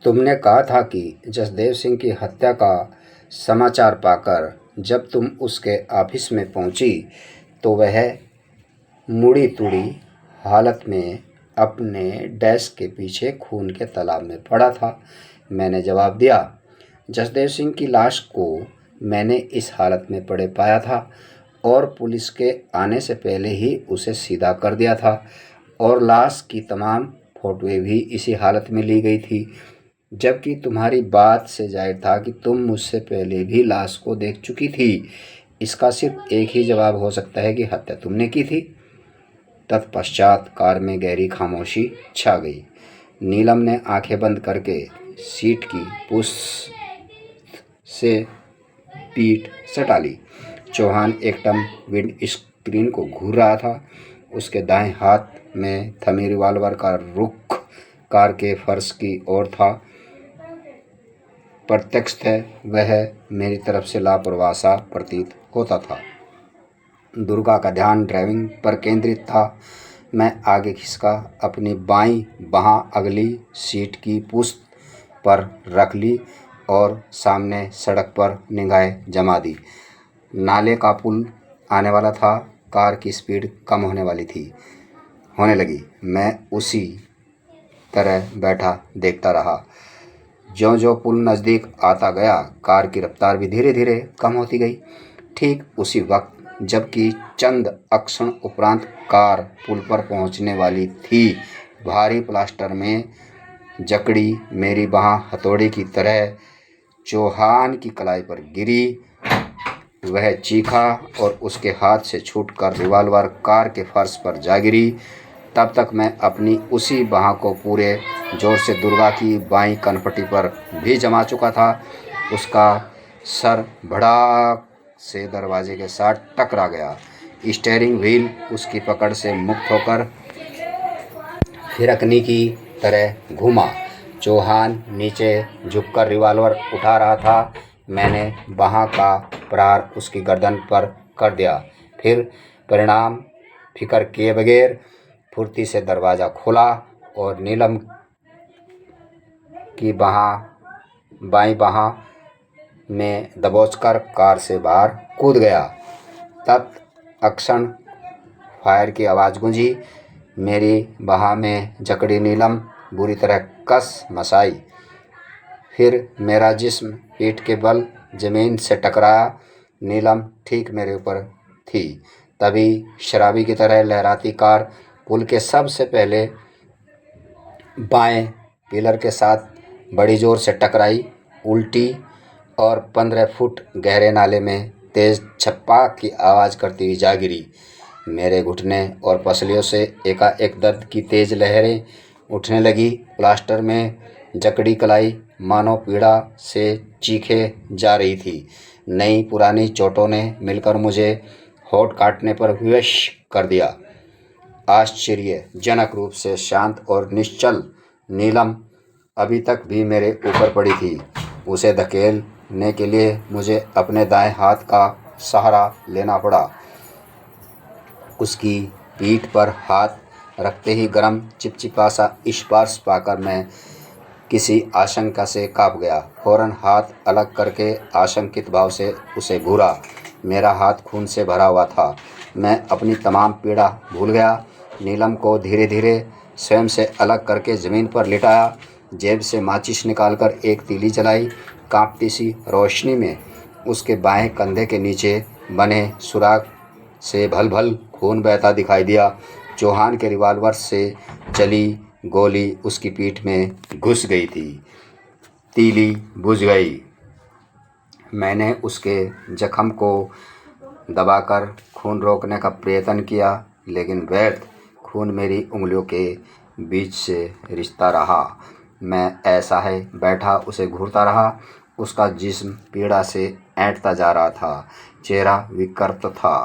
तुमने कहा था कि जसदेव सिंह की हत्या का समाचार पाकर जब तुम उसके ऑफिस में पहुंची तो वह मुड़ी तुड़ी हालत में अपने डेस्क के पीछे खून के तालाब में पड़ा था। मैंने जवाब दिया, जसदेव सिंह की लाश को मैंने इस हालत में पड़े पाया था और पुलिस के आने से पहले ही उसे सीधा कर दिया था और लाश की तमाम फोटोएं भी इसी हालत में ली गई थी। जबकि तुम्हारी बात से जाहिर था कि तुम मुझसे पहले भी लाश को देख चुकी थी। इसका सिर्फ एक ही जवाब हो सकता है कि हत्या तुमने की थी। तत्पश्चात कार में गहरी खामोशी छा गई। नीलम ने आंखें बंद करके सीट की पुष्ट से पीठ सटा ली। चौहान एकदम विंड स्क्रीन को घूर रहा था। उसके दाएं हाथ में थमी रिवॉल्वर का रुख कार के फर्श की ओर था। प्रत्यक्ष है वह मेरी तरफ से लापरवाह सा प्रतीत होता था। दुर्गा का ध्यान ड्राइविंग पर केंद्रित था। मैं आगे खिसका अपनी बाईं बांह अगली सीट की पुश्त पर रख ली और सामने सड़क पर निगाहें जमा दी। नाले का पुल आने वाला था। कार की स्पीड कम होने लगी। मैं उसी तरह बैठा देखता रहा। ज्यों-ज्यों पुल नज़दीक आता गया, कार की रफ्तार भी धीरे धीरे कम होती गई। ठीक उसी वक्त जबकि चंद अक्षण उपरांत कार पुल पर पहुंचने वाली थी, भारी प्लास्टर में जकड़ी मेरी बांह हथौड़ी की तरह चौहान की कलाई पर गिरी। वह चीखा और उसके हाथ से छूटकर रिवॉल्वर कार के फर्श पर जा गिरी। तब तक मैं अपनी उसी बांह को पूरे जोर से दुर्गा की बाईं कनपटी पर भी जमा चुका था। उसका सर भड़ाक से दरवाजे के साथ टकरा गया। स्टीयरिंग व्हील उसकी पकड़ से मुक्त होकर फिरकनी की तरह घूमा। चौहान नीचे झुककर रिवॉल्वर उठा रहा था। मैंने बांह का प्रहार उसकी गर्दन पर कर दिया। फिर परिणाम फिक्र किए बगैर फुर्ती से दरवाज़ा खोला और नीलम की बाईं बांह में दबोचकर कार से बाहर कूद गया। तत्क्षण फायर की आवाज़ गूंजी। मेरी बांह में जकड़ी नीलम बुरी तरह कस मसाई। फिर मेरा जिस्म पीठ के बल जमीन से टकराया। नीलम ठीक मेरे ऊपर थी। तभी शराबी की तरह लहराती कार पुल के सबसे पहले बाएं पिलर के साथ बड़ी जोर से टकराई, उल्टी और 15 फुट गहरे नाले में तेज छप्पाक की आवाज़ करती हुई जा गिरी। मेरे घुटने और पसलियों से एकाएक दर्द की तेज लहरें उठने लगी। प्लास्टर में जकड़ी कलाई मानो पीड़ा से चीखे जा रही थी। नई पुरानी चोटों ने मिलकर मुझे होठ काटने पर विवश कर दिया। आश्चर्यजनक रूप से शांत और निश्चल नीलम अभी तक भी मेरे ऊपर पड़ी थी। उसे धकेलने के लिए मुझे अपने दाएं हाथ का सहारा लेना पड़ा। उसकी पीठ पर हाथ रखते ही गर्म चिपचिपा सा स्पर्श पाकर मैं किसी आशंका से काँप गया। फौरन हाथ अलग करके आशंकित भाव से उसे घूरा। मेरा हाथ खून से भरा हुआ था। मैं अपनी तमाम पीड़ा भूल गया। नीलम को धीरे धीरे स्वयं से अलग करके ज़मीन पर लिटाया। जेब से माचिस निकालकर एक तीली जलाई। कांपती सी रोशनी में उसके बाएं कंधे के नीचे बने सुराख से भल भल खून बहता दिखाई दिया। चौहान के रिवॉल्वर से चली गोली उसकी पीठ में घुस गई थी। तीली बुझ गई। मैंने उसके जख्म को दबाकर खून रोकने का प्रयत्न किया, लेकिन व्यर्थ। खून मेरी उंगलियों के बीच से रिसता रहा। मैं ऐसा है बैठा उसे घूरता रहा। उसका जिस्म पीड़ा से ऐंठता जा रहा था। चेहरा विकृत था।